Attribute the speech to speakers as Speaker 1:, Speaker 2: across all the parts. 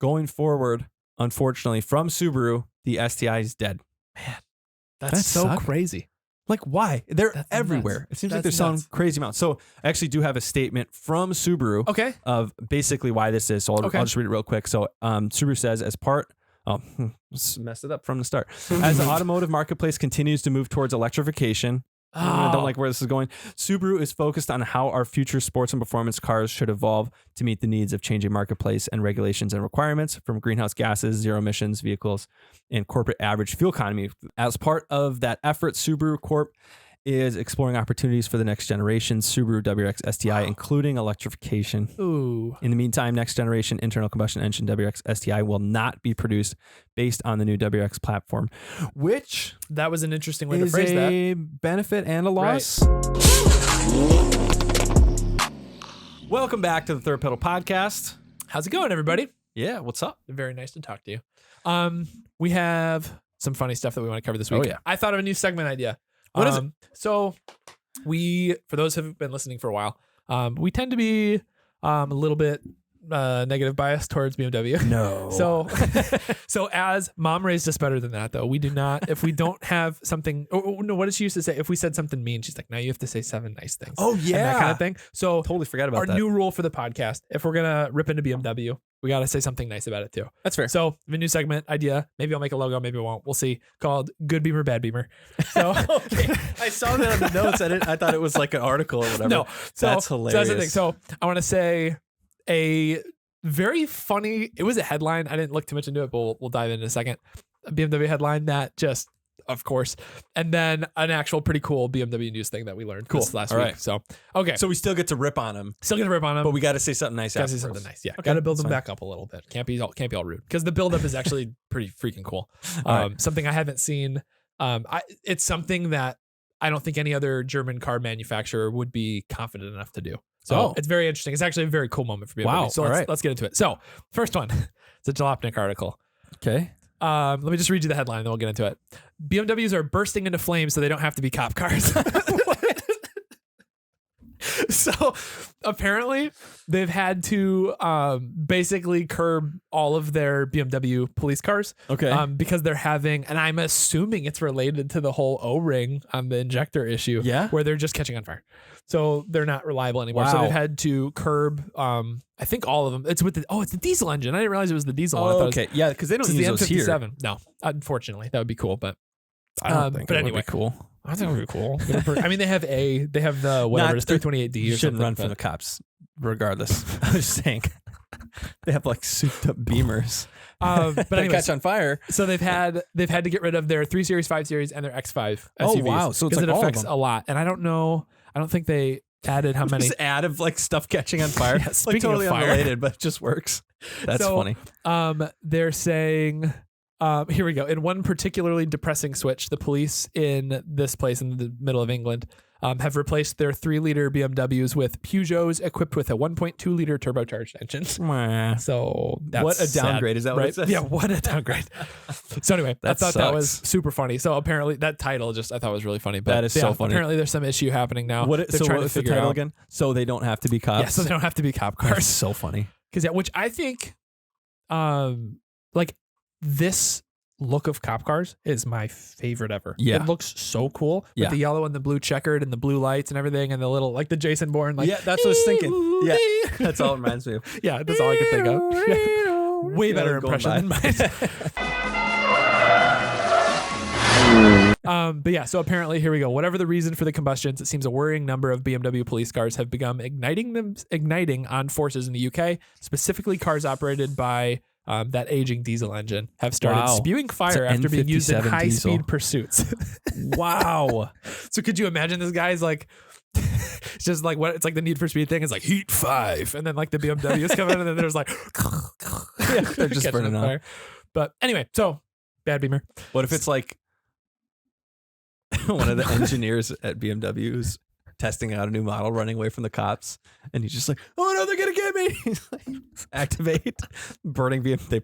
Speaker 1: going forward, unfortunately, from Subaru, the STI is dead.
Speaker 2: Man, that's so
Speaker 1: suck.
Speaker 2: crazy.
Speaker 1: Like, why? They're
Speaker 2: That's
Speaker 1: everywhere.
Speaker 2: nuts.
Speaker 1: It seems
Speaker 2: That's
Speaker 1: like they're selling
Speaker 2: nuts.
Speaker 1: crazy amounts. So I actually do have a statement from Subaru
Speaker 2: Okay.
Speaker 1: of basically why this is. So I'll just read it real quick. So Subaru says, messed it up from the start. As the automotive marketplace continues to move towards electrification, I don't like where this is going. Subaru is focused on how our future sports and performance cars should evolve to meet the needs of changing marketplace and regulations and requirements from greenhouse gases, zero emissions vehicles, and corporate average fuel economy. As part of that effort, Subaru Corp is exploring opportunities for the next generation Subaru WRX STI, including electrification.
Speaker 2: Ooh.
Speaker 1: In the meantime, next generation internal combustion engine WRX STI will not be produced based on the new WRX platform, which
Speaker 2: That was an interesting way to
Speaker 1: is
Speaker 2: phrase that.
Speaker 1: a benefit and a loss. Welcome back to the Third Pedal Podcast.
Speaker 2: How's it going, everybody?
Speaker 1: Yeah, what's up?
Speaker 2: Very nice to talk to you. We have some funny stuff that we want to cover this week.
Speaker 1: Oh, yeah.
Speaker 2: I thought of a new segment idea.
Speaker 1: What is it?
Speaker 2: So for those who have been listening for a while, we tend to be a little bit negative bias towards BMW.
Speaker 1: No.
Speaker 2: So as mom raised us better than that, though, we do not, if we don't have something, no, what did she used to say? If we said something mean, she's like, no, you have to say 7 nice things.
Speaker 1: Oh,
Speaker 2: And
Speaker 1: yeah.
Speaker 2: that kind of thing. So
Speaker 1: Totally forgot about
Speaker 2: our
Speaker 1: that.
Speaker 2: new rule for the podcast, if we're going to rip into BMW, we got to say something nice about it too.
Speaker 1: That's fair.
Speaker 2: So the new segment idea, maybe I'll make a logo, maybe I won't. We'll see. Called Good Beamer, Bad Beamer. So
Speaker 1: Okay. I saw that on the notes. I thought it was like an article or whatever.
Speaker 2: no, so
Speaker 1: That's
Speaker 2: So
Speaker 1: hilarious.
Speaker 2: that's the thing. So I want to say a very funny. It was a headline. I didn't look too much into it, but we'll dive in a second. A BMW headline that just, of course, and then an actual pretty cool BMW news thing that we learned this last
Speaker 1: All
Speaker 2: week.
Speaker 1: right.
Speaker 2: So okay,
Speaker 1: So we still get to rip on them,
Speaker 2: still gonna rip on them,
Speaker 1: but we got to say something nice
Speaker 2: gotta say
Speaker 1: afterwards.
Speaker 2: something nice. Yeah,
Speaker 1: Okay,
Speaker 2: gotta build
Speaker 1: that's
Speaker 2: them
Speaker 1: fine.
Speaker 2: back up a little bit. Can't be all rude because the buildup is actually pretty freaking cool.
Speaker 1: All right.
Speaker 2: Something I haven't seen. It's something that I don't think any other German car manufacturer would be confident enough to do. So it's very interesting. It's actually a very cool moment for BMW.
Speaker 1: Wow.
Speaker 2: So
Speaker 1: All right.
Speaker 2: let's get into it. So first one, it's a Jalopnik article.
Speaker 1: Okay.
Speaker 2: Let me just read you the headline, then we'll get into it. BMWs are bursting into flames so they don't have to be cop cars. So apparently they've had to basically curb all of their BMW police cars.
Speaker 1: Okay.
Speaker 2: Because they're having, and I'm assuming it's related to the whole O-ring on the injector issue.
Speaker 1: Yeah.
Speaker 2: Where they're just catching on fire. So they're not reliable anymore. So
Speaker 1: Wow.
Speaker 2: they've had to curb, I think all of them. It's it's the diesel engine. I didn't realize it was the diesel one. I thought it was,
Speaker 1: okay. Yeah, because they don't
Speaker 2: this is
Speaker 1: use
Speaker 2: the
Speaker 1: those here.
Speaker 2: M57. No, unfortunately, that would be cool, but
Speaker 1: I don't think
Speaker 2: but
Speaker 1: it would
Speaker 2: anyway.
Speaker 1: be cool.
Speaker 2: I think it would be cool. I mean, they have the whatever, it's 328D
Speaker 1: You
Speaker 2: or
Speaker 1: shouldn't
Speaker 2: something.
Speaker 1: run from the cops, regardless. I was just saying. They have like souped up Beamers.
Speaker 2: But
Speaker 1: They
Speaker 2: anyways,
Speaker 1: catch on fire.
Speaker 2: so they've had to get rid of their 3 Series, 5 Series, and their X5
Speaker 1: Oh,
Speaker 2: SUVs.
Speaker 1: wow. So it's
Speaker 2: because
Speaker 1: like
Speaker 2: it
Speaker 1: all of
Speaker 2: affects
Speaker 1: them.
Speaker 2: a lot. And I don't think they added how many.
Speaker 1: Just ad of like stuff catching on fire.
Speaker 2: Yeah,
Speaker 1: Like
Speaker 2: speaking of
Speaker 1: totally
Speaker 2: fire.
Speaker 1: unrelated, but it just works. That's
Speaker 2: So,
Speaker 1: funny.
Speaker 2: They're saying, here we go. In one particularly depressing switch, the police in this place in the middle of England have replaced their 3-liter BMWs with Peugeots equipped with a 1.2-liter turbocharged engine.
Speaker 1: Mwah.
Speaker 2: So that's
Speaker 1: What a downgrade.
Speaker 2: sad,
Speaker 1: Is that what
Speaker 2: right?
Speaker 1: it says?
Speaker 2: Yeah, what a downgrade. So anyway,
Speaker 1: That
Speaker 2: I thought that was
Speaker 1: sucks.
Speaker 2: super funny. So apparently that title I thought was really funny. But
Speaker 1: That is so funny.
Speaker 2: Apparently there's some issue happening now.
Speaker 1: What
Speaker 2: They're
Speaker 1: so
Speaker 2: trying
Speaker 1: what
Speaker 2: to
Speaker 1: was the
Speaker 2: figure
Speaker 1: title
Speaker 2: out.
Speaker 1: again? So they don't have to be cops.
Speaker 2: Yeah, so they don't have to be cop
Speaker 1: That's
Speaker 2: cars.
Speaker 1: so funny.
Speaker 2: Because which I think, like this look of cop cars is my favorite ever.
Speaker 1: Yeah.
Speaker 2: It looks so cool with
Speaker 1: Yeah.
Speaker 2: the yellow and the blue checkered and the blue lights and everything and the little, like the Jason Bourne, like,
Speaker 1: Yeah, that's what I was thinking. Yeah, that's all it reminds me of.
Speaker 2: yeah, that's all I could think of. Yeah. Way better
Speaker 1: Yeah, going
Speaker 2: impression
Speaker 1: by.
Speaker 2: than mine. But yeah, so apparently here we go. Whatever the reason for the combustions, it seems a worrying number of BMW police cars have begun igniting on forces in the UK, specifically cars operated by that aging diesel engine have started
Speaker 1: Wow.
Speaker 2: spewing fire
Speaker 1: It's an
Speaker 2: after being used in
Speaker 1: N57
Speaker 2: high-speed
Speaker 1: diesel.
Speaker 2: pursuits.
Speaker 1: Wow.
Speaker 2: So could you imagine this guy's like, it's just like what it's like the Need for Speed thing. It's like Heat 5, and then like the BMWs come in, and then there's like,
Speaker 1: Yeah, they're just
Speaker 2: catching
Speaker 1: burning
Speaker 2: on
Speaker 1: up.
Speaker 2: fire. But anyway, so bad Beamer.
Speaker 1: What if it's like one of the engineers at BMW is testing out a new model, running away from the cops, and he's just like, "Oh no, they're gonna get me!" He's like, activate, burning BMW.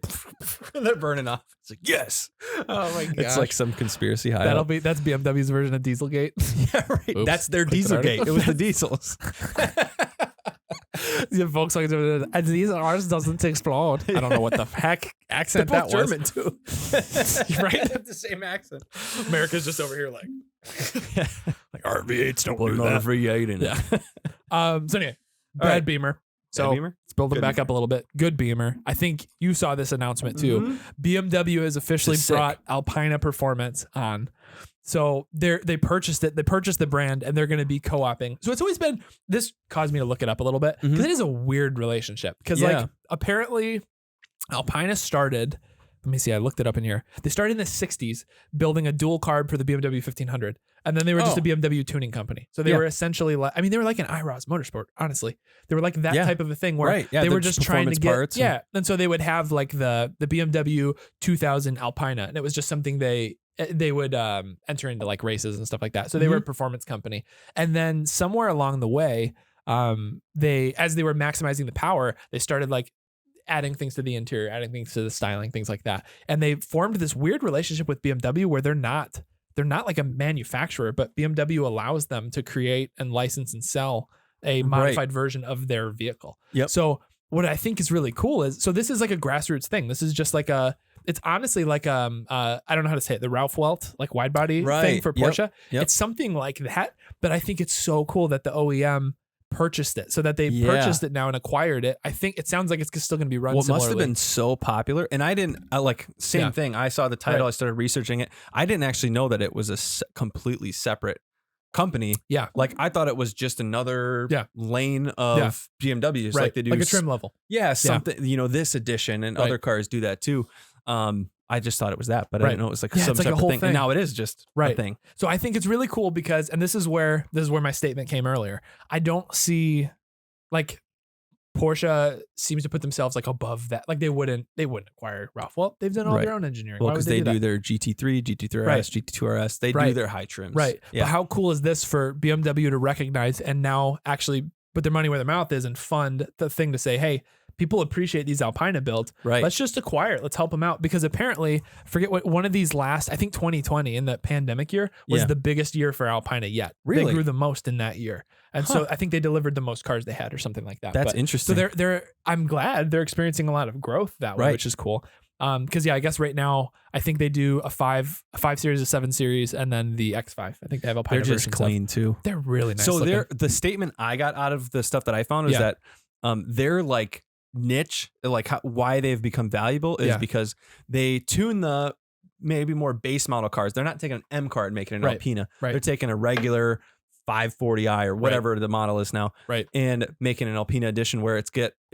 Speaker 1: They're burning off. It's like, yes.
Speaker 2: Oh my god,
Speaker 1: It's like some conspiracy hideout.
Speaker 2: that's BMW's version of Dieselgate.
Speaker 1: Yeah, right.
Speaker 2: Oops.
Speaker 1: That's their
Speaker 2: Clicked an
Speaker 1: Dieselgate.
Speaker 2: article.
Speaker 1: It was the diesels.
Speaker 2: The Volkswagen, and these ours doesn't explode. I don't know what the heck accent
Speaker 1: They're
Speaker 2: that
Speaker 1: both
Speaker 2: was.
Speaker 1: German too.
Speaker 2: Right? They have the same accent. America's just over here like RV8s don't do that.
Speaker 1: V8 in it.
Speaker 2: Yeah. So anyway, bad
Speaker 1: right.
Speaker 2: Beamer. So
Speaker 1: Bad Beamer?
Speaker 2: let's build them
Speaker 1: Good
Speaker 2: back
Speaker 1: Beamer.
Speaker 2: up a little bit. Good Beamer. I think you saw this announcement too. BMW has officially
Speaker 1: This is sick.
Speaker 2: brought Alpina Performance on. So they purchased it. They purchased the brand, and they're going to be co-oping. So it's always been. This caused me to look it up a little bit because it is a weird relationship. Because like apparently, Alpina started. Let me see. I looked it up in here. They started in the 60s building a dual carb for the BMW 1500. And then they were just a BMW tuning company. So they were essentially like, I mean, they were like an IROS Motorsport, honestly. They were like that type of a thing where they were just trying to get,
Speaker 1: parts
Speaker 2: and so they would have like the BMW 2000 Alpina. And it was just something they would enter into like races and stuff like that. So they were a performance company. And then somewhere along the way, as they were maximizing the power, they started like adding things to the interior, adding things to the styling, things like that. And they formed this weird relationship with BMW where they're not like a manufacturer, but BMW allows them to create and license and sell a modified version of their vehicle. Yep. So what I think is really cool is, so this is like a grassroots thing. This is just like it's honestly like, I don't know how to say it, the Ralph Welt, like wide body thing for Porsche. Yep. It's something like that, but I think it's so cool that the OEM purchased it so that they purchased it now and acquired it. I think it sounds like it's still going to be run similarly.
Speaker 1: Well, it must have been so popular. And I didn't same thing. I saw the title. I started researching it. I didn't actually know that it was a completely separate company.
Speaker 2: Yeah.
Speaker 1: Like I thought it was just another lane of BMWs. Like they do
Speaker 2: like a trim level.
Speaker 1: Yeah. Something, this edition and other cars do that too. I just thought it was that, but I didn't know it was like some separate thing. And now it is just a thing.
Speaker 2: So I think it's really cool because, and this is where my statement came earlier. I don't see like Porsche seems to put themselves like above that. Like they wouldn't acquire Ralph. Well, they've done all their own engineering.
Speaker 1: Well, because they do their GT3, GT3 RS, GT2 RS. They do their high trims.
Speaker 2: Right.
Speaker 1: Yeah.
Speaker 2: But how cool is this for BMW to recognize and now actually put their money where their mouth is and fund the thing to say, hey, people appreciate these Alpina builds. Right. Let's just acquire it. Let's help them out. Because apparently, forget what one of these last, I think 2020 in the pandemic year was the biggest year for Alpina yet. Really? They grew the most in that year. And so I think they delivered the most cars they had or something like that.
Speaker 1: That's interesting.
Speaker 2: So I'm glad they're experiencing a lot of growth that way, which is cool. Because I guess right now I think they do a 5 series, a 7 series, and then the X5. I think they have Alpina.
Speaker 1: They're just clean too.
Speaker 2: They're really nice.
Speaker 1: So
Speaker 2: looking.
Speaker 1: the statement I got out of the stuff that I found is that they're like niche, like why they've become valuable is because they tune the maybe more base model cars. They're not taking an M car and making an Alpina. They're taking a regular 540i or whatever the model is now, and making an Alpina edition where it's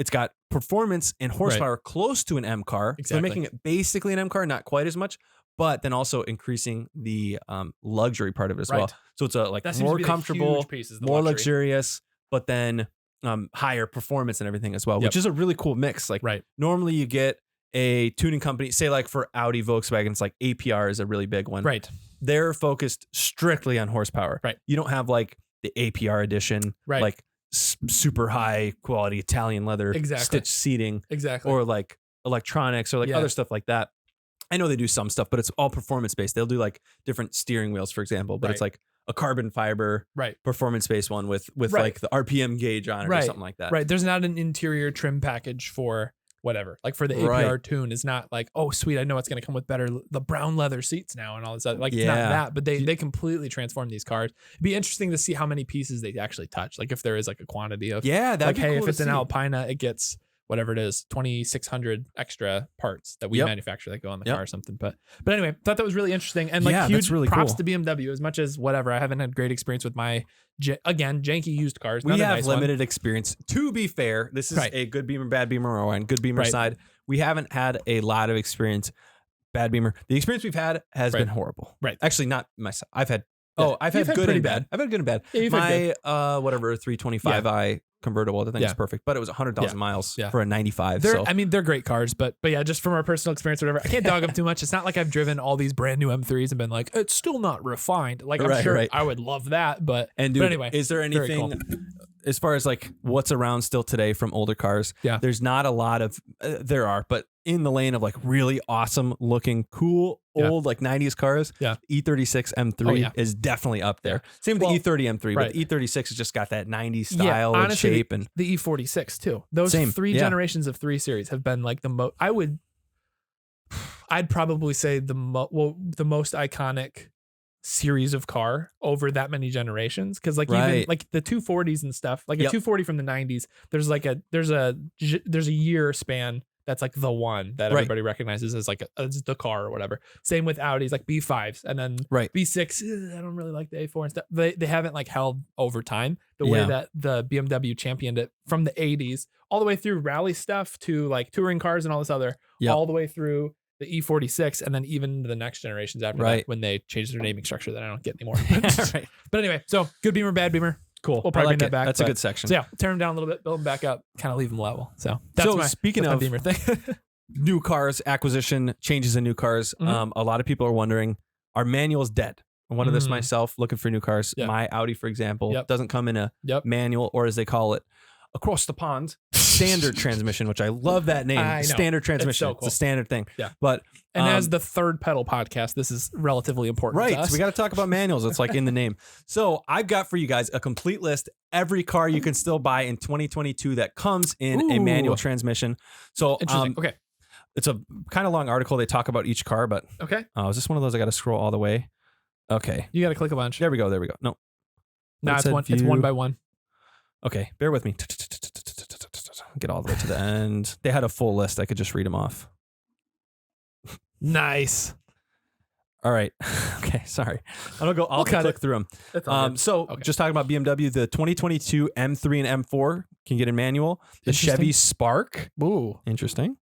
Speaker 1: got performance and horsepower close to an M car. Exactly. So they're making it basically an M car, not quite as much, but then also increasing the luxury part of it as well. So it's a more comfortable, more luxurious, but then higher performance and everything as well, which is a really cool mix. Like normally you get a tuning company, say like for Audi, Volkswagen, it's like APR is a really big one. Right. They're focused strictly on horsepower. Right. You don't have like the APR edition, like super high quality Italian leather stitched seating, or like electronics or like other stuff like that. I know they do some stuff, but it's all performance based. They'll do like different steering wheels, for example, but it's like a carbon fiber performance based one with like the RPM gauge on it or something like that. Right.
Speaker 2: There's not an interior trim package for whatever. Like for the APR tune, it's not like, oh sweet, I know it's going to come with the brown leather seats now and all this other. Like it's not that, but they completely transform these cars. It'd be interesting to see how many pieces they actually touch. Like if there is like a quantity of like, hey, if it's an Alpina, it gets whatever it is, 2,600 extra parts that we manufacture that go on the car or something. But anyway, thought that was really interesting. And like huge really props to BMW as much as whatever. I haven't had great experience with my, again, janky used cars.
Speaker 1: We have limited experience. To be fair, this is a good Beamer, bad Beamer, or on good Beamer side. We haven't had a lot of experience. Bad Beamer. The experience we've had has been horrible. Right. Actually, not myself. I've had good and bad. I've had good and bad. Yeah, my whatever 325i convertible, I think it's perfect, but it was 100,000 miles for a 95.
Speaker 2: I mean, they're great cars, but yeah, just from our personal experience, whatever. I can't dog them too much. It's not like I've driven all these brand new M3s and been like, it's still not refined. Like I'm sure I would love that, but anyway,
Speaker 1: is there anything as far as like what's around still today from older cars? Yeah, there's not a lot of there are, but in the lane of like really awesome looking, cool, old like 90s cars, E36 M3 is definitely up there. Same with the E30 M3, but the E36 has just got that 90s style and shape. And
Speaker 2: the E46 too. Those three generations of 3 Series have been like the most, I'd probably say the most iconic series of car over that many generations, because like even like the 240s and stuff, like a 240 from the 90s, there's a year span that's like the one that everybody recognizes as like as the car or whatever. Same with Audis, like B5s, and then B6. I don't really like the A4 and stuff. They haven't like held over time the way that the BMW championed it from the 80s all the way through rally stuff to like touring cars and all this other, all the way through the E46, and then even the next generations after that when they changed their naming structure that I don't get anymore. But anyway, so good Beamer, bad Beamer. Cool. We'll probably bring that back.
Speaker 1: That's a good section.
Speaker 2: So yeah, tear them down a little bit, build them back up, kind of leave them level. So that's
Speaker 1: speaking of
Speaker 2: Beamer thing.
Speaker 1: New cars, acquisition, changes in new cars. A lot of people are wondering, are manuals dead? I'm one of this myself, looking for new cars. My Audi, for example, doesn't come in a manual, or as they call it, across the pond, standard transmission, which I love that name. Standard transmission. It's a standard thing. Yeah. But
Speaker 2: as the third pedal podcast, this is relatively important.
Speaker 1: Right.
Speaker 2: To us.
Speaker 1: So we got to talk about manuals. It's like in the name. So I've got for you guys a complete list. Every car you can still buy in 2022 that comes in a manual transmission. So
Speaker 2: okay.
Speaker 1: It's a kind of long article. They talk about each car, but is this one of those I got to scroll all the way? Okay.
Speaker 2: You got to click a bunch.
Speaker 1: There we go. No.
Speaker 2: It's one by one.
Speaker 1: Okay, bear with me. Get all the way to the end. They had a full list. I could just read them off.
Speaker 2: Nice.
Speaker 1: All right. Okay, sorry. I'll click through them. Just talking about BMW, the 2022 M3 and M4 can get in manual. The Chevy Spark.
Speaker 2: Ooh.
Speaker 1: Interesting.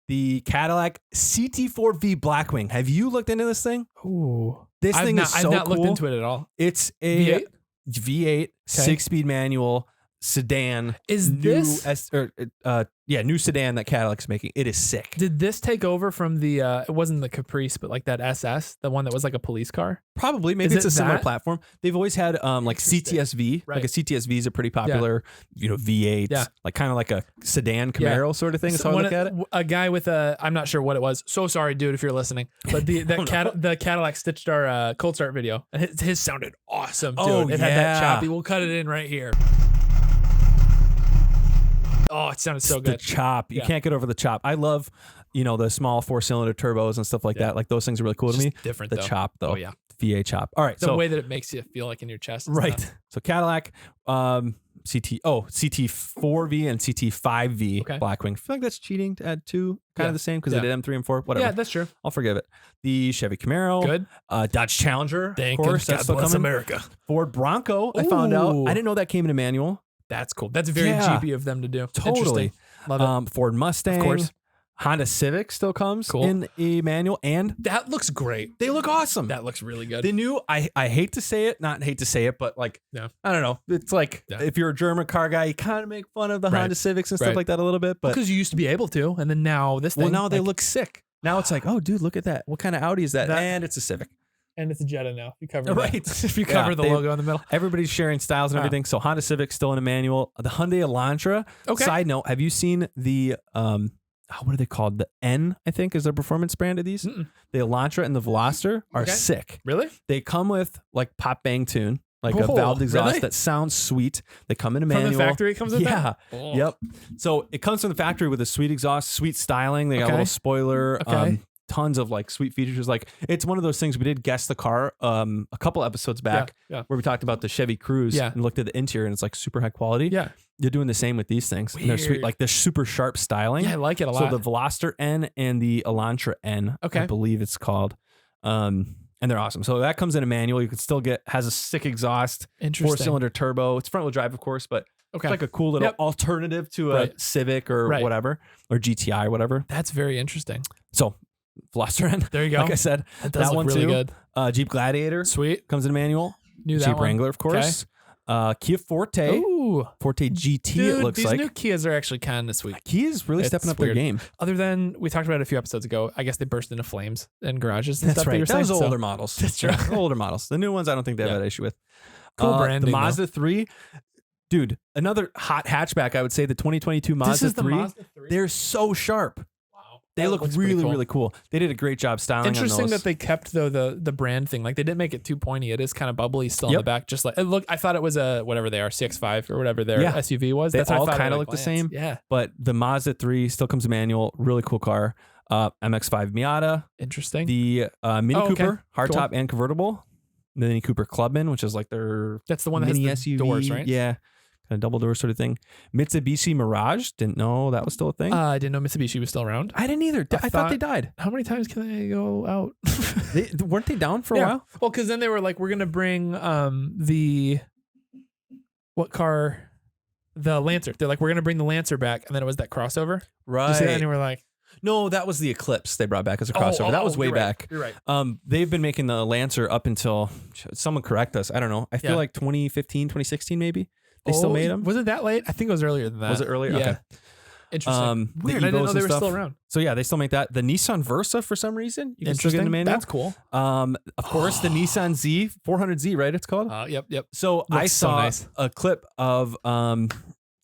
Speaker 1: The Cadillac CT4V Blackwing. Have you looked into this thing?
Speaker 2: Ooh.
Speaker 1: This thing is so cool.
Speaker 2: I've not looked into it at all.
Speaker 1: It's a V8 6-speed manual sedan.
Speaker 2: Is
Speaker 1: new sedan that Cadillac's making. It is sick.
Speaker 2: Did this take over from the it wasn't the Caprice, but like that SS, the one that was like a police car?
Speaker 1: Probably. Maybe it's a similar platform. They've always had like CTSV. Like a CTSV is a pretty popular, V8, like kind of like a sedan Camaro sort of thing. Is how I look at it.
Speaker 2: A guy with I'm not sure what it was. So sorry, dude, if you're listening. But the Cadillac stitched our cold start video, and his sounded awesome, dude. It had that choppy. We'll cut it in right here. Oh, it sounded so good.
Speaker 1: The chop. You can't get over the chop. I love, the small 4-cylinder turbos and stuff like that. Like those things are really cool to me.
Speaker 2: Different
Speaker 1: the
Speaker 2: though.
Speaker 1: Chop though.
Speaker 2: Oh yeah.
Speaker 1: V8 chop. All right.
Speaker 2: The way that it makes you feel like in your chest.
Speaker 1: Right. So Cadillac, CT4V and CT5V Blackwing. I feel like that's cheating to add two. Kind of the same because they did M3 and 4. Whatever.
Speaker 2: Yeah, that's true.
Speaker 1: I'll forgive it. The Chevy Camaro.
Speaker 2: Good.
Speaker 1: Dodge Challenger.
Speaker 2: Thank
Speaker 1: of course.
Speaker 2: God
Speaker 1: That's still
Speaker 2: bless
Speaker 1: coming.
Speaker 2: America.
Speaker 1: Ford Bronco. I found out. I didn't know that came in a manual.
Speaker 2: That's cool. That's very Jeepy of them to do.
Speaker 1: Totally.
Speaker 2: Love it.
Speaker 1: Ford Mustang.
Speaker 2: Of course.
Speaker 1: Honda Civic still comes in a manual, and
Speaker 2: that looks great.
Speaker 1: They look awesome.
Speaker 2: That looks really good.
Speaker 1: The new, I hate to say it, but like, I don't know. It's like if you're a German car guy, you kind of make fun of the Honda Civics and stuff like that a little bit, but
Speaker 2: because you used to be able to, and then now this thing.
Speaker 1: Well, now they look sick. Now it's like, oh, dude, look at that. What kind of Audi is that? And it's a Civic.
Speaker 2: And it's a Jetta now. You cover if you cover the logo in the middle.
Speaker 1: Everybody's sharing styles and everything. So Honda Civic still in a manual. The Hyundai Elantra. Okay. Side note: have you seen the what are they called? The N, I think, is their performance brand of these. The Elantra and the Veloster are sick.
Speaker 2: Really?
Speaker 1: They come with like pop bang tune, like a valved exhaust that sounds sweet. They come in a manual.
Speaker 2: From the factory, it comes with that?
Speaker 1: Yep. So it comes from the factory with a sweet exhaust, sweet styling. They got a little spoiler. Tons of like sweet features. Like it's one of those things. We did guess the car a couple episodes back where we talked about the Chevy Cruze and looked at the interior, and it's like super high quality. Yeah. You're doing the same with these things. And they're sweet, like the super sharp styling.
Speaker 2: Yeah, I like it a lot.
Speaker 1: So the Veloster N and the Elantra N, I believe it's called. And they're awesome. So that comes in a manual. You can still has a sick exhaust, 4-cylinder turbo. It's front wheel drive, of course, but it's like a cool little alternative to a Civic or whatever, or GTI or whatever.
Speaker 2: That's very interesting.
Speaker 1: So Veloster N.
Speaker 2: There you go.
Speaker 1: Like I said,
Speaker 2: that one
Speaker 1: really
Speaker 2: too. Good.
Speaker 1: Jeep Gladiator.
Speaker 2: Sweet.
Speaker 1: Comes in a manual. Jeep Wrangler, of course. Kia Forte.
Speaker 2: Ooh.
Speaker 1: Forte GT, it looks like.
Speaker 2: These new Kias are actually kind of sweet.
Speaker 1: Kia's really stepping up their game.
Speaker 2: Other than, we talked about it a few episodes ago, I guess they burst into flames in garages and
Speaker 1: That's
Speaker 2: stuff.
Speaker 1: Right. That was older models.
Speaker 2: That's true.
Speaker 1: Older models. The new ones, I don't think they have that issue with.
Speaker 2: Cool branding.
Speaker 1: The Mazda 3. Dude, another hot hatchback, I would say, the 2022 Mazda 3.
Speaker 2: Mazda 3.
Speaker 1: They're so sharp.
Speaker 2: Wow.
Speaker 1: They look really, really cool. They did a great job styling on those.
Speaker 2: Interesting that they kept though the brand thing. Like they didn't make it too pointy. It is kind of bubbly still in the back. Just like look, I thought it was a whatever they are, CX-5 or whatever their SUV was.
Speaker 1: They all kind of look the same.
Speaker 2: Yeah.
Speaker 1: But the Mazda 3 still comes manual. Really cool car. MX-5 Miata.
Speaker 2: Interesting.
Speaker 1: The Mini Cooper, hardtop and convertible. The Mini Cooper Clubman, which is like their
Speaker 2: that's the one that has the
Speaker 1: SUV
Speaker 2: doors, right?
Speaker 1: Yeah. Kind of double door sort of thing. Mitsubishi Mirage. Didn't know that was still a thing.
Speaker 2: I didn't know Mitsubishi was still around.
Speaker 1: I didn't either. I thought they died.
Speaker 2: How many times can they go out?
Speaker 1: Weren't they down for a while?
Speaker 2: Well, because then they were like, we're going to bring what car? The Lancer. They're like, we're going to bring the Lancer back. And then it was that crossover.
Speaker 1: Right.
Speaker 2: You see that? And we're like,
Speaker 1: no, that was the Eclipse they brought back as a crossover. That was way back.
Speaker 2: You're right.
Speaker 1: They've been making the Lancer up until, someone correct us. I don't know. I feel like 2015, 2016 maybe. They still made them.
Speaker 2: Was it that late? I think it was earlier than that.
Speaker 1: Was it earlier?
Speaker 2: Yeah.
Speaker 1: Okay.
Speaker 2: Interesting. Weird. I didn't know they were still around.
Speaker 1: So yeah, they still make that. The Nissan Versa for some reason. You can still get in the manual.
Speaker 2: That's cool.
Speaker 1: Of course, the Nissan Z400 Z, right? It's called.
Speaker 2: Yep.
Speaker 1: So I saw a clip of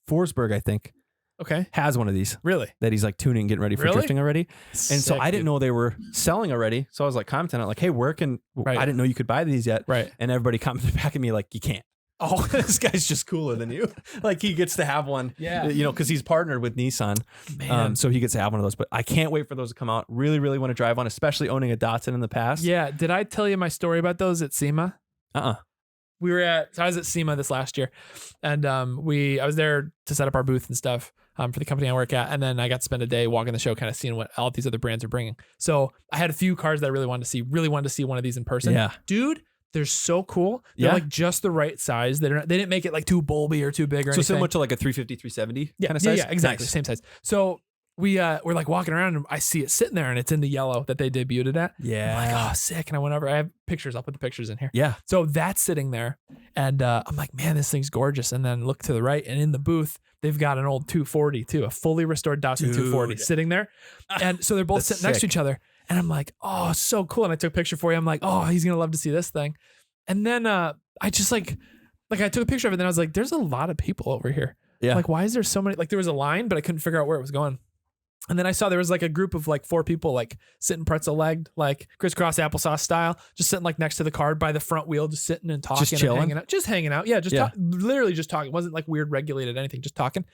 Speaker 1: Forsberg, I think.
Speaker 2: Okay.
Speaker 1: Has one of these.
Speaker 2: Really?
Speaker 1: That he's like tuning, getting ready for drifting already.
Speaker 2: Sick,
Speaker 1: and so I didn't know they were selling already. So I was like commenting on like, hey, where can I didn't know you could buy these yet.
Speaker 2: Right.
Speaker 1: And everybody commented back at me like, you can't. Oh, this guy's just cooler than you. Like he gets to have one.
Speaker 2: Yeah.
Speaker 1: You know, because he's partnered with Nissan.
Speaker 2: Man.
Speaker 1: So he gets to have one of those. But I can't wait for those to come out. Really, really want to drive one, especially owning a Datsun in the past.
Speaker 2: Yeah. Did I tell you my story about those at SEMA?
Speaker 1: I
Speaker 2: was at SEMA this last year, and I was there to set up our booth and stuff for the company I work at, and then I got to spend a day walking the show, kind of seeing what all these other brands are bringing. So I had a few cars that I really wanted to see. Really wanted to see one of these in person.
Speaker 1: Yeah,
Speaker 2: dude, they're so cool. They're like just the right size. They didn't make it like too bulby or too big or anything.
Speaker 1: So similar to like a 350, 370 kind of size.
Speaker 2: Yeah, exactly,
Speaker 1: Nice.
Speaker 2: same size. So we're like walking around and I see it sitting there and it's in the yellow that they debuted it at.
Speaker 1: Yeah.
Speaker 2: I'm like, oh, sick. And I went over. I have pictures. I'll put the pictures in here.
Speaker 1: Yeah.
Speaker 2: So that's sitting there. And I'm like, man, this thing's gorgeous. And then look to the right and in the booth, they've got an old 240 too, a fully restored Datsun 240 sitting there. And so they're both sitting next to each other. And I'm like, oh, so cool. And I took a picture for you. I'm like, oh, he's going to love to see this thing. And then I just like I took a picture of it. And then I was like, there's a lot of people over here.
Speaker 1: Yeah.
Speaker 2: Like, why is there so many? Like there was a line, but I couldn't figure out where it was going. And then I saw there was like a group of like 4 people like sitting pretzel legged, like crisscross applesauce style, just sitting like next to the car by the front wheel, just sitting and talking,
Speaker 1: just chilling,
Speaker 2: and hanging out, just hanging out. Yeah, literally just talking. It wasn't like weird regulated anything, just talking.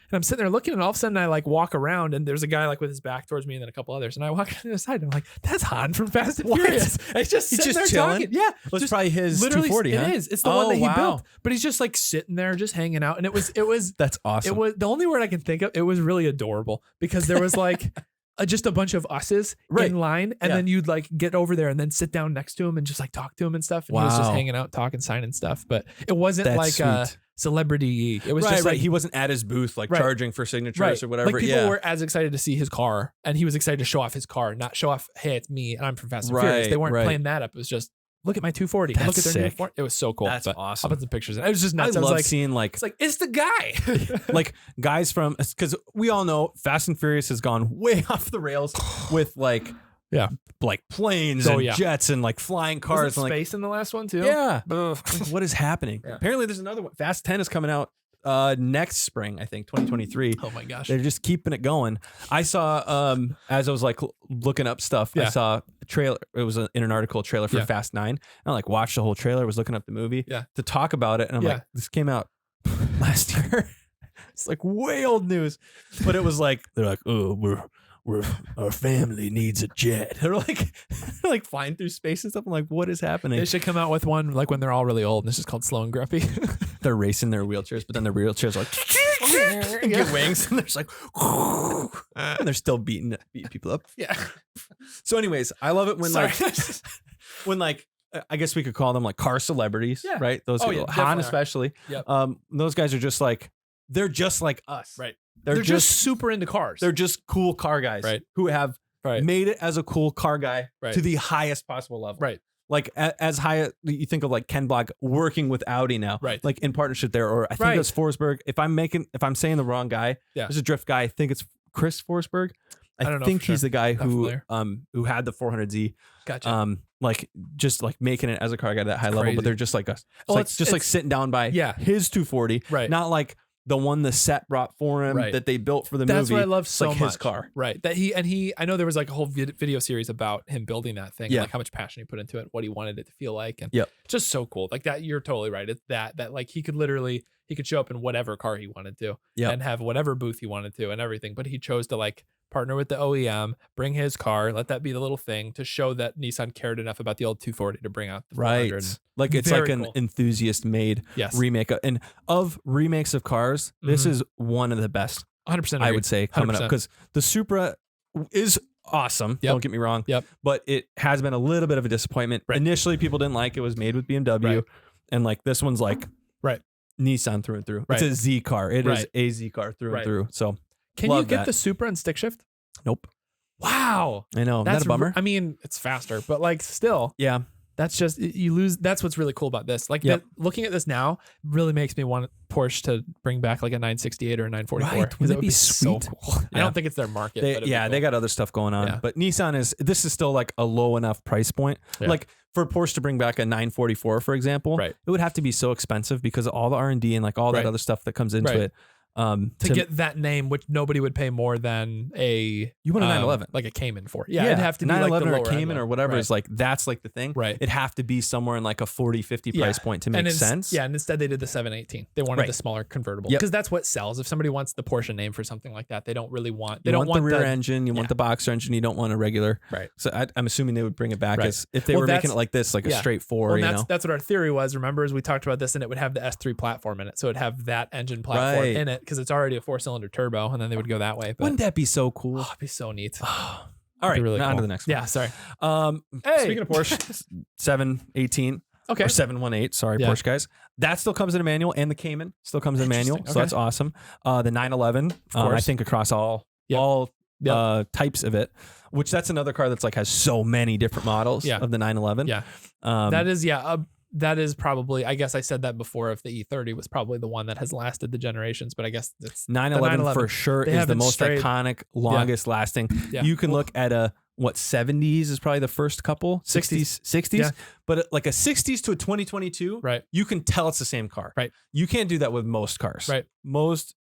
Speaker 2: And I'm sitting there looking, and all of a sudden I like walk around, and there's a guy like with his back towards me, and then a couple others. And I walk to the side, and I'm like, "That's Han from Fast and Furious." He's just sitting there chilling. Yeah,
Speaker 1: well, it's probably his 240.
Speaker 2: It is. It's the one that he built. But he's just like sitting there, just hanging out, and it was.
Speaker 1: That's awesome.
Speaker 2: It was the only word I can think of. It was really adorable because there was like. Just a bunch of us's in line, and then you'd like get over there and then sit down next to him and just like talk to him and stuff. And he was just hanging out, talking, signing stuff. But it wasn't like a celebrity. It was just like
Speaker 1: he wasn't at his booth like charging for signatures or whatever.
Speaker 2: Like people were as excited to see his car, and he was excited to show off his car, not show off, hey, it's me and I'm from Fast and Furious. They weren't playing that up. It was just look at my 240. Look at their new 440. It was so cool.
Speaker 1: That's awesome.
Speaker 2: I'll put some pictures in. It was just nuts.
Speaker 1: I
Speaker 2: was
Speaker 1: love
Speaker 2: like,
Speaker 1: seeing like
Speaker 2: it's like it's the guy.
Speaker 1: like guys from, because we all know Fast and Furious has gone way off the rails with like planes and jets and like flying cars and like
Speaker 2: space in the last one too.
Speaker 1: Yeah. What is happening? Yeah. Apparently there's another one. Fast 10 is coming out next spring, I think 2023.
Speaker 2: Oh my gosh.
Speaker 1: They're just keeping it going. I saw as I was like looking up stuff, I saw a trailer. It was in an article, a trailer for Fast 9. And I like watched the whole trailer, was looking up the movie to talk about it, and I'm like, this came out last year. It's like way old news. But it was like they're like, oh, we're our family needs a jet. They're like flying through space and stuff. I'm like, what is happening?
Speaker 2: They should come out with one like when they're all really old, and it's just called Slow and Grumpy.
Speaker 1: They're racing their wheelchairs, but then their wheelchairs are like and get wings, and they're just like, and they're still beating people up.
Speaker 2: Yeah.
Speaker 1: So, anyways, I love it when when like I guess we could call them like car celebrities, right? Those Han especially.
Speaker 2: Yep.
Speaker 1: Those guys are just like they're just like us,
Speaker 2: right?
Speaker 1: They're
Speaker 2: just super into cars.
Speaker 1: They're just cool car guys,
Speaker 2: right?
Speaker 1: Who have made it as a cool car guy to the highest possible level,
Speaker 2: right?
Speaker 1: Like as high, you think of like Ken Block working with Audi now,
Speaker 2: right?
Speaker 1: Like in partnership there, or I think it's Forsberg. If I'm saying the wrong guy, there's a drift guy. I think it's Chris Forsberg. I don't know think he's the guy who had the 400 Z.
Speaker 2: Gotcha.
Speaker 1: Like just like making it as a car guy at that high level, but they're just like us. It's like sitting down by his 240,
Speaker 2: right?
Speaker 1: Not like the one the set brought for him that they built for the movie.
Speaker 2: That's what I love so
Speaker 1: like
Speaker 2: much.
Speaker 1: His car.
Speaker 2: Right. That he I know there was like a whole video series about him building that thing and like how much passion he put into it, what he wanted it to feel like. And it's just so cool. Like that, you're totally right. It's that like he could show up in whatever car he wanted to and have whatever booth he wanted to and everything. But he chose to like partner with the OEM, bring his car, let that be the little thing to show that Nissan cared enough about the old 240 to bring out the 400.
Speaker 1: Like it's like an enthusiast made remake. And of remakes of cars, this is one of the best.
Speaker 2: 100%.
Speaker 1: I would say coming 100%. Up because the Supra is awesome. Don't get me wrong. But it has been a little bit of a disappointment. Initially, people didn't like it was made with BMW, and like this one's like Nissan through and through. It's a Z car. It is a Z car through and through. So
Speaker 2: can you get the Supra and stick shift?
Speaker 1: Nope.
Speaker 2: Wow.
Speaker 1: I know. That's a bummer.
Speaker 2: I mean, it's faster, but like still.
Speaker 1: Yeah.
Speaker 2: That's just, you lose. That's what's really cool about this. Like looking at this now really makes me want Porsche to bring back like a 968 or a 944.
Speaker 1: Right. Wouldn't it be sweet?
Speaker 2: So cool. I don't think it's their market.
Speaker 1: They got other stuff going on. But Nissan this is still like a low enough price point. Like for Porsche to bring back a 944, for example, it would have to be so expensive because of all the R&D and like all that other stuff that comes into it. To
Speaker 2: get that name, which nobody would pay more than a
Speaker 1: 911,
Speaker 2: like a Cayman for. It'd have to be
Speaker 1: 911
Speaker 2: like the
Speaker 1: or a Cayman or whatever is like that's like the thing. It'd have to be somewhere in like a 40, 50 price point to make sense.
Speaker 2: Yeah, and instead they did the 718. They wanted the smaller convertible because that's what sells. If somebody wants the Porsche name for something like that, they don't really want. They don't want
Speaker 1: the rear engine. You want the boxer engine. You don't want a regular. So I'm assuming they would bring it back as if they were making it like this, like a straight 4.
Speaker 2: Well, that's what our theory was. Remember, as we talked about this, and it would have the S3 platform in it, so it'd have that engine platform in it because it's already a 4-cylinder turbo, and then they would go that way. But
Speaker 1: wouldn't that be so cool?
Speaker 2: It'd be so neat.
Speaker 1: All right,
Speaker 2: really
Speaker 1: on
Speaker 2: cool.
Speaker 1: to the next one.
Speaker 2: Yeah, sorry.
Speaker 1: Speaking of Porsche, 718 or 718. Sorry, Porsche guys. That still comes in a manual, and the Cayman still comes in a manual, so that's awesome. The 911, I think across all types of it, which that's another car that's like has so many different models of the 911.
Speaker 2: That is probably, I guess I said that before, if the E30 was probably the one that has lasted the generations, but I guess it's
Speaker 1: 911 for sure is the most iconic, longest lasting. You can look at a 70s is probably the first couple, 60s, but like a 60s to a 2022, you can tell it's the same car. You can't do that with most cars. Most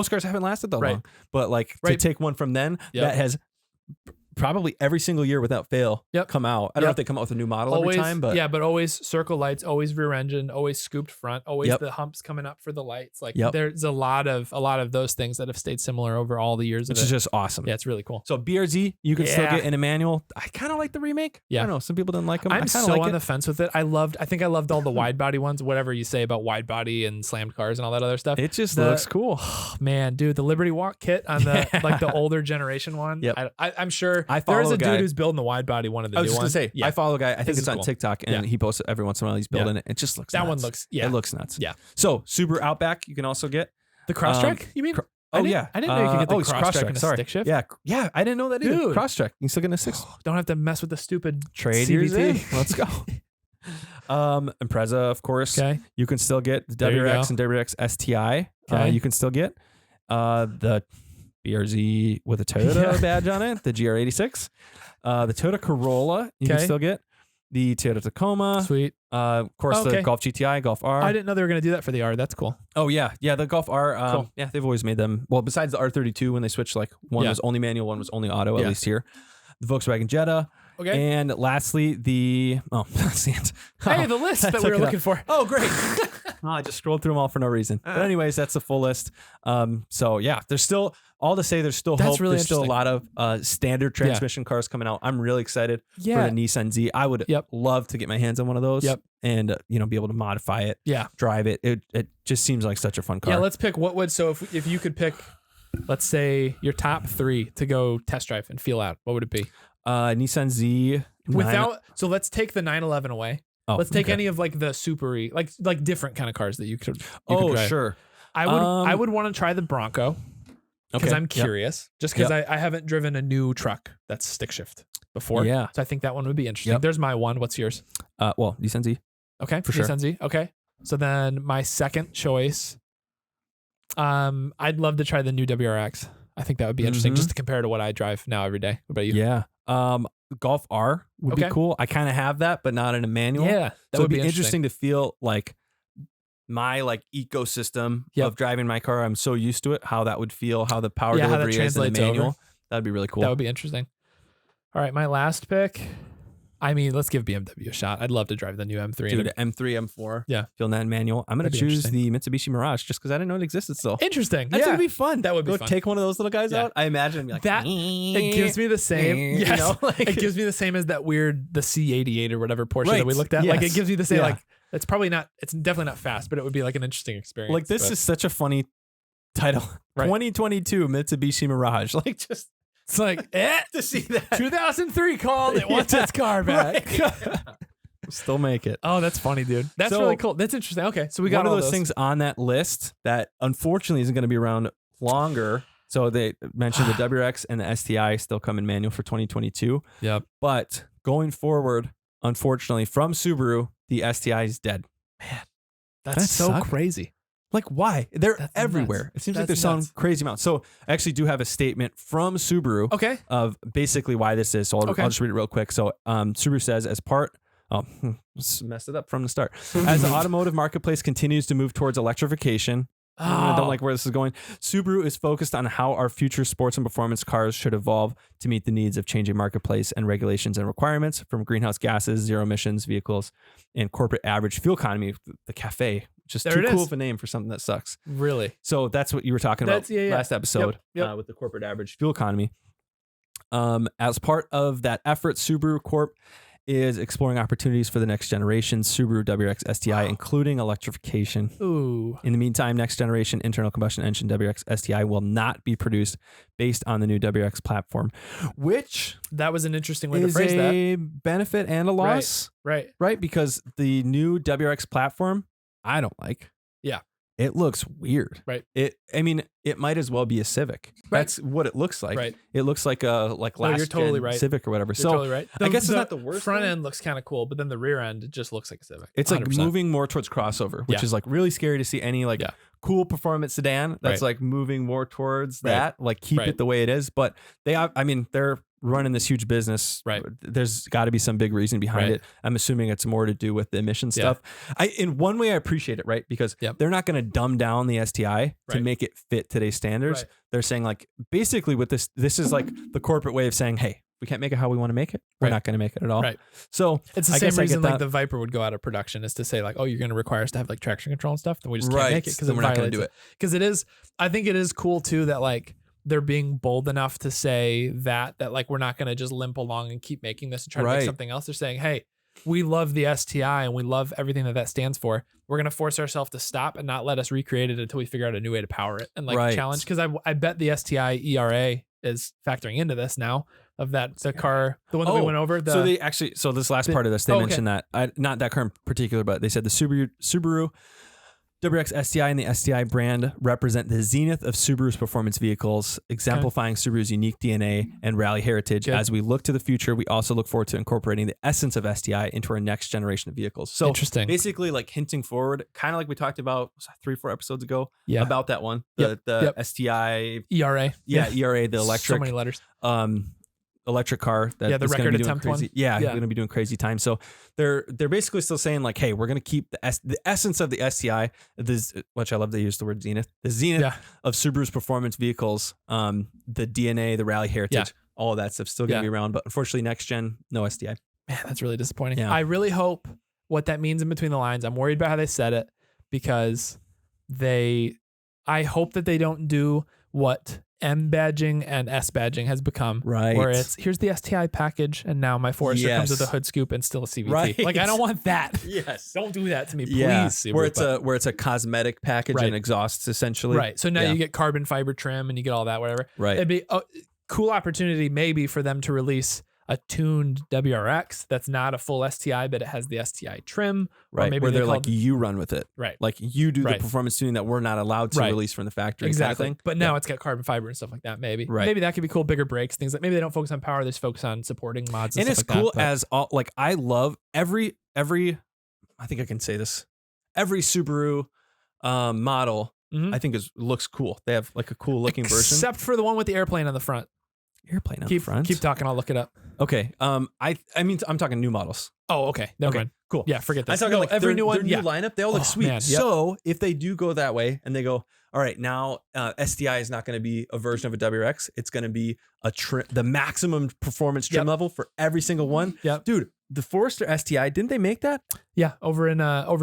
Speaker 1: cars haven't lasted that long, but like to take one from then that has probably every single year without fail come out. I don't know if they come out with a new model every time, but
Speaker 2: but always circle lights, always rear engine, always scooped front, always the humps coming up for the lights. Like there's a lot of those things that have stayed similar over all the years.
Speaker 1: Which is just awesome.
Speaker 2: Yeah, it's really cool.
Speaker 1: So BRZ, you can still get in a manual. I kind of like the remake. I don't know. Some people didn't like them.
Speaker 2: I'm so on the fence with it. I think I loved all the wide body ones, whatever you say about wide body and slammed cars and all that other stuff.
Speaker 1: It just looks cool.
Speaker 2: Man, dude, the Liberty Walk kit on the like the older generation one. I'm sure there's a dude who's building the wide body one of the new ones.
Speaker 1: I was just gonna say, I follow a guy. I think it's on TikTok, and he posts it every once in a while. He's building it. It just looks nuts.
Speaker 2: One looks
Speaker 1: it looks nuts. So Subaru Outback, you can also get
Speaker 2: the Crosstrek. You mean? I didn't know you could get the Crosstrek and a stick shift.
Speaker 1: Yeah, I didn't know that either. Dude. Crosstrek, you can still get a 6.
Speaker 2: Don't have to mess with the stupid
Speaker 1: trade CVT. Let's go. Impreza, of course. You can still get the WRX and WRX STI. You can still get the BRZ with a Toyota badge on it, the GR86, the Toyota Corolla, you can still get the Toyota Tacoma.
Speaker 2: Sweet.
Speaker 1: Of course, the Golf GTI, Golf R.
Speaker 2: I didn't know they were going to do that for the R. That's cool.
Speaker 1: Oh, yeah. Yeah, the Golf R. Cool. Yeah, they've always made them. Well, besides the R32, when they switched, like one was only manual, one was only auto, at least here. The Volkswagen Jetta. And lastly, the... Oh, that's the end.
Speaker 2: Hey, the list that we were looking for.
Speaker 1: Oh, great. I just scrolled through them all for no reason. But anyways, that's the full list. So yeah, there's still all to say. There's still hope. There's still a lot of standard transmission cars coming out. I'm really excited for the Nissan Z. I would love to get my hands on one of those and be able to modify it. Drive it. It just seems like such a fun car.
Speaker 2: Yeah, let's pick if you could pick, let's say your top 3 to go test drive and feel out. What would it be?
Speaker 1: Nissan Z.
Speaker 2: So let's take the 911 away. Let's take any of like the Subaru, like different kind of cars that you could drive.
Speaker 1: Sure.
Speaker 2: I would want to try the Bronco because I'm curious. Just because I haven't driven a new truck that's stick shift before. So I think that one would be interesting. There's my one. What's yours?
Speaker 1: Nissan Z.
Speaker 2: Okay,
Speaker 1: for sure.
Speaker 2: Nissan Z. Okay. So then my second choice, I'd love to try the new WRX. I think that would be interesting just to compare to what I drive now every day. What about you?
Speaker 1: Yeah. Golf R would be cool. I kind of have that, but not in a manual.
Speaker 2: Yeah.
Speaker 1: That would be interesting to feel like my like ecosystem
Speaker 2: Yep.
Speaker 1: of driving my car. I'm so used to it, how that would feel, how the power
Speaker 2: Yeah, how that
Speaker 1: delivery is in the
Speaker 2: translates
Speaker 1: manual.
Speaker 2: over.
Speaker 1: That'd be really cool.
Speaker 2: That would be interesting. All right, my last pick. I mean, let's give BMW a shot. I'd love to drive the new M3.
Speaker 1: Dude, M3, M4.
Speaker 2: Yeah.
Speaker 1: Feeling that in manual. I'm going to
Speaker 2: That'd be
Speaker 1: choose the Mitsubishi Mirage just because I didn't know it existed still.
Speaker 2: Interesting.
Speaker 1: That's going to be fun.
Speaker 2: That would be
Speaker 1: Go
Speaker 2: fun.
Speaker 1: take one of those little guys
Speaker 2: Yeah.
Speaker 1: out. I imagine it'd be like,
Speaker 2: That it gives me the same.
Speaker 1: you
Speaker 2: Yes.
Speaker 1: know, like,
Speaker 2: It gives me the same as that weird the C88 or whatever Porsche
Speaker 1: Right.
Speaker 2: that we looked at. Like it
Speaker 1: Yes.
Speaker 2: gives me the same.
Speaker 1: Yeah.
Speaker 2: Like it's probably not. It's definitely not fast, but it would be like an interesting experience.
Speaker 1: like this
Speaker 2: but,
Speaker 1: is such a funny title.
Speaker 2: Right.
Speaker 1: 2022 Mitsubishi Mirage. Like just
Speaker 2: It's like
Speaker 1: to see that.
Speaker 2: 2003 called. It wants its car back.
Speaker 1: Right. Still make it.
Speaker 2: Oh, that's funny, dude. That's
Speaker 1: So,
Speaker 2: really cool. That's interesting. Okay, so we got
Speaker 1: one of
Speaker 2: all
Speaker 1: those things on that list that unfortunately isn't going to be around longer. So they mentioned the WRX and the STI still come in manual for 2022.
Speaker 2: Yep.
Speaker 1: But going forward, unfortunately, from Subaru, the STI is dead.
Speaker 2: That's
Speaker 1: That
Speaker 2: so
Speaker 1: suck?
Speaker 2: crazy.
Speaker 1: Like, why? They're
Speaker 2: That's
Speaker 1: everywhere.
Speaker 2: nuts.
Speaker 1: It seems like
Speaker 2: That's
Speaker 1: they're selling
Speaker 2: nuts.
Speaker 1: crazy amounts. So I actually do have a statement from Subaru
Speaker 2: Okay.
Speaker 1: of basically why this is. So I'll just read it real quick. So Subaru says, as part... Oh, messed it up from the start. As the automotive marketplace continues to move towards electrification, I don't like where this is going. Subaru is focused on how our future sports and performance cars should evolve to meet the needs of changing marketplace and regulations and requirements from greenhouse gases, zero emissions vehicles, and corporate average fuel economy. The CAFE, just
Speaker 2: There
Speaker 1: too
Speaker 2: it
Speaker 1: cool
Speaker 2: is.
Speaker 1: of a name for something that sucks.
Speaker 2: Really?
Speaker 1: So that's what you were talking about last episode
Speaker 2: Yep.
Speaker 1: with the corporate average fuel economy. As part of that effort, Subaru Corp is exploring opportunities for the next generation Subaru WRX STI, including electrification.
Speaker 2: Ooh.
Speaker 1: In the meantime, next generation internal combustion engine WRX STI will not be produced based on the new WRX platform, which
Speaker 2: That was an interesting way to
Speaker 1: is
Speaker 2: phrase that.
Speaker 1: a benefit and a loss,
Speaker 2: Right.
Speaker 1: right? Because the new WRX platform, I don't like.
Speaker 2: Yeah.
Speaker 1: It looks weird.
Speaker 2: Right.
Speaker 1: I mean, it might as well be a Civic.
Speaker 2: Right.
Speaker 1: That's what it looks like.
Speaker 2: Right.
Speaker 1: It looks like a last
Speaker 2: you're totally
Speaker 1: gen
Speaker 2: right.
Speaker 1: Civic or whatever.
Speaker 2: You're
Speaker 1: So
Speaker 2: totally right.
Speaker 1: I guess it's not the worst
Speaker 2: front
Speaker 1: thing.
Speaker 2: end looks kind of cool, but then the rear end, it just looks like a Civic.
Speaker 1: It's like
Speaker 2: 100%.
Speaker 1: moving more towards crossover, which
Speaker 2: Yeah.
Speaker 1: is like really scary to see any like
Speaker 2: Yeah.
Speaker 1: cool performance sedan that's
Speaker 2: Right.
Speaker 1: like moving more towards
Speaker 2: Right.
Speaker 1: that. Like keep
Speaker 2: Right.
Speaker 1: it the way it is. But they're running this huge business.
Speaker 2: Right.
Speaker 1: There's got to be some big reason behind
Speaker 2: Right.
Speaker 1: it. I'm assuming it's more to do with the emission
Speaker 2: Yeah.
Speaker 1: stuff. In one way, I appreciate it, right? Because
Speaker 2: Yep.
Speaker 1: they're not going to dumb down the STI to
Speaker 2: Right.
Speaker 1: make it fit today's standards.
Speaker 2: Right.
Speaker 1: They're saying like basically with this is like the corporate way of saying, hey, we can't make it how we want to make it. We're
Speaker 2: Right.
Speaker 1: not going to make it at all.
Speaker 2: Right.
Speaker 1: So
Speaker 2: It's the
Speaker 1: I
Speaker 2: same
Speaker 1: guess I
Speaker 2: reason
Speaker 1: get
Speaker 2: like
Speaker 1: that.
Speaker 2: the Viper would go out of production is to say like, oh, you're going to require us to have like traction control and stuff. Then we just
Speaker 1: Right.
Speaker 2: can't make it because
Speaker 1: Then we're not gonna do it.
Speaker 2: Because it is, I think it is cool too that like they're being bold enough to say that like we're not going to just limp along and keep making this and try to make
Speaker 1: Right.
Speaker 2: something else. They're saying, hey, we love the STI and we love everything that stands for. We're going to force ourselves to stop and not let us recreate it until we figure out a new way to power it and like
Speaker 1: Right.
Speaker 2: challenge. Because I bet the STI ERA is factoring into this now of that the car, the one that we went over.
Speaker 1: So this last part of this, they mentioned that not that car in particular, but they said the Subaru WRX STI and the STI brand represent the zenith of Subaru's performance vehicles, exemplifying Subaru's unique DNA and rally heritage.
Speaker 2: Good.
Speaker 1: As we look to the future, we also look forward to incorporating the essence of STI into our next generation of vehicles. So
Speaker 2: Interesting.
Speaker 1: basically like hinting forward, kind of like we talked about 3-4 episodes ago
Speaker 2: Yeah.
Speaker 1: about that one,
Speaker 2: Yep.
Speaker 1: the STI,
Speaker 2: ERA.
Speaker 1: ERA, the
Speaker 2: So
Speaker 1: electric,
Speaker 2: many letters.
Speaker 1: electric car that
Speaker 2: Yeah, the
Speaker 1: is gonna
Speaker 2: record
Speaker 1: be doing
Speaker 2: attempt
Speaker 1: crazy.
Speaker 2: one.
Speaker 1: Yeah,
Speaker 2: Yeah.
Speaker 1: going to be doing crazy time. So they're basically still saying like, hey, we're going to keep the essence of the STI, which I love they use the word zenith, the zenith
Speaker 2: Yeah.
Speaker 1: of Subaru's performance vehicles, the DNA, the rally heritage,
Speaker 2: Yeah.
Speaker 1: all of that stuff still going to
Speaker 2: Yeah.
Speaker 1: be around. But unfortunately, next gen, no STI.
Speaker 2: Man, that's really disappointing.
Speaker 1: Yeah.
Speaker 2: I really hope what that means in between the lines. I'm worried about how they said it because I hope that they don't do what M badging and S badging has become.
Speaker 1: Right.
Speaker 2: Where it's, here's the STI package and now my Forester comes with a
Speaker 1: Yes.
Speaker 2: hood scoop and still a CVT.
Speaker 1: Right.
Speaker 2: Like, I don't want that.
Speaker 1: Yes.
Speaker 2: Don't do that to me, please.
Speaker 1: Yeah.
Speaker 2: Subaru,
Speaker 1: Where it's a cosmetic package
Speaker 2: Right.
Speaker 1: and exhausts essentially.
Speaker 2: Right. So now
Speaker 1: Yeah.
Speaker 2: you get carbon fiber trim and you get all that, whatever.
Speaker 1: Right.
Speaker 2: It'd be a cool opportunity maybe for them to release a tuned WRX that's not a full STI, but it has the STI trim.
Speaker 1: Right.
Speaker 2: Or maybe
Speaker 1: where
Speaker 2: they
Speaker 1: they're
Speaker 2: called-
Speaker 1: like, you run with it.
Speaker 2: Right.
Speaker 1: Like you do the
Speaker 2: Right.
Speaker 1: performance tuning that we're not allowed to
Speaker 2: Right.
Speaker 1: release from the factory.
Speaker 2: Exactly.
Speaker 1: Kind of thing.
Speaker 2: But now it's got carbon fiber and stuff like that, maybe.
Speaker 1: Right.
Speaker 2: Maybe that could be cool, bigger brakes, things like maybe they don't focus on power, they just focus on supporting mods and
Speaker 1: And it's
Speaker 2: stuff like
Speaker 1: cool
Speaker 2: that. but-
Speaker 1: as all like I love every I think I can say this. Every Subaru model
Speaker 2: Mhm.
Speaker 1: I think looks cool. They have like a cool looking version.
Speaker 2: Except for the one with the airplane on the front.
Speaker 1: Airplane on
Speaker 2: Keep
Speaker 1: the front.
Speaker 2: Keep talking, I'll look it up.
Speaker 1: Okay. I mean, I'm talking new models.
Speaker 2: Oh, okay. Never mind.
Speaker 1: Cool.
Speaker 2: Yeah, forget that.
Speaker 1: I'm talking like
Speaker 2: every new one.
Speaker 1: Their new lineup, they all look sweet.
Speaker 2: Man, yep.
Speaker 1: So if they do go that way and they go, all right, now STI is not going to be a version of a WRX. It's going to be the maximum performance trim level for every single one.
Speaker 2: Yeah,
Speaker 1: dude. The Forester STI, didn't they make that?
Speaker 2: Yeah, over in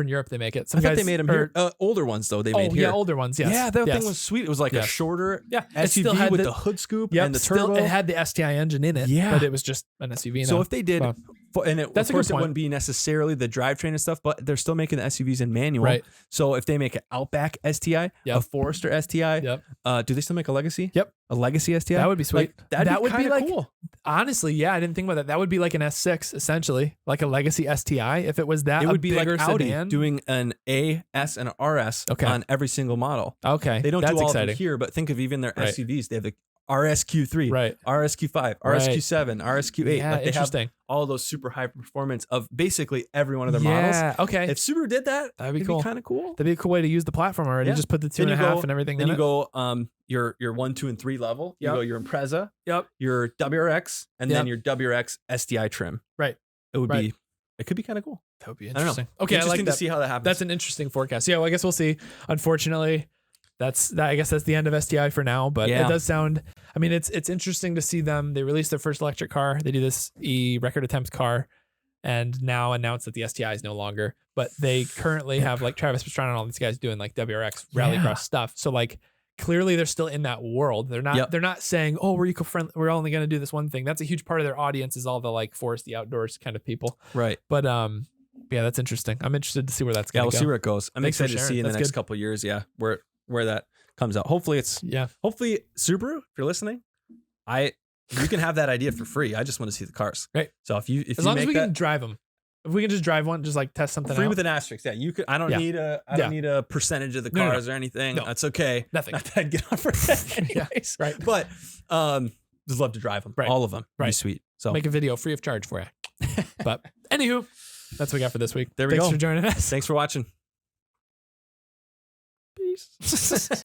Speaker 2: Europe they make it.
Speaker 1: I thought they made them here. Older ones though, they made here.
Speaker 2: Yeah, older ones. Yes.
Speaker 1: Yeah, that thing was sweet. It was like a shorter SUV with the hood scoop and the turbo.
Speaker 2: It had the STI engine in it.
Speaker 1: Yeah,
Speaker 2: but it was just an SUV.
Speaker 1: So if they did, and of course it wouldn't be necessarily the drivetrain and stuff, but they're still making the SUVs in manual. Right. So if they make an Outback STI, a Forester STI, do they still make a Legacy?
Speaker 2: Yep.
Speaker 1: A Legacy STI?
Speaker 2: That would be sweet.
Speaker 1: Like, that would be like cool.
Speaker 2: Honestly, yeah, I didn't think about that. That would be like an S6 essentially, like a Legacy STI. If it was that,
Speaker 1: it would be like Audi
Speaker 2: sedan.
Speaker 1: doing an A, S, and an RS on every single model.
Speaker 2: Okay,
Speaker 1: they don't do all of them here, but think of even their SUVs. They have the RSQ3, RSQ5, RSQ7, RSQ8.
Speaker 2: Yeah,
Speaker 1: like they
Speaker 2: interesting.
Speaker 1: Have all those super high performance of basically every one of their models.
Speaker 2: Yeah, okay.
Speaker 1: If Subaru did that,
Speaker 2: that'd be cool.
Speaker 1: Kind of cool.
Speaker 2: That'd be a cool way to use the platform already. Just put the 2.5 and everything.
Speaker 1: Then
Speaker 2: in
Speaker 1: you go your 1, 2, and 3 level. You go your Impreza.
Speaker 2: Yep.
Speaker 1: Your WRX, and then your WRX STI trim.
Speaker 2: Right.
Speaker 1: It would be. It could be kind of cool.
Speaker 2: That would be interesting.
Speaker 1: Okay,
Speaker 2: interesting
Speaker 1: I like to see how that happens.
Speaker 2: That's an interesting forecast. Yeah, well, I guess we'll see. Unfortunately, I guess that's the end of STI for now. But it does sound. I mean, it's interesting to see them. They released their first electric car. They do this record attempts car, and now announced that the STI is no longer. But they currently have like Travis Pastrana and all these guys doing like WRX rallycross stuff. So like clearly they're still in that world. They're not. They're not saying, oh, we're eco-friendly. We're only going to do this one thing. That's a huge part of their audience is all the like foresty outdoors kind of people.
Speaker 1: Right.
Speaker 2: But yeah, that's interesting. I'm interested to see where that's going to go.
Speaker 1: We'll see where it goes. I'm excited to see in the next couple of years. Yeah, where that comes out. Hopefully it's hopefully Subaru, if you're listening, you can have that idea for free. I just want to see the cars.
Speaker 2: Right.
Speaker 1: So if you
Speaker 2: can drive them, if we can just drive one, just like test something
Speaker 1: free
Speaker 2: out.
Speaker 1: with an asterisk. Yeah, you could. I don't need a percentage of the cars or anything. No. That's okay.
Speaker 2: Nothing.
Speaker 1: Not that I'd get on for that anyways.
Speaker 2: Right.
Speaker 1: But just love to drive them. Right. All of them. Right. Be sweet. So
Speaker 2: make a video free of charge for you. But anywho, that's what we got for this week.
Speaker 1: There we go.
Speaker 2: Thanks for joining us.
Speaker 1: Thanks for watching.
Speaker 2: Peace.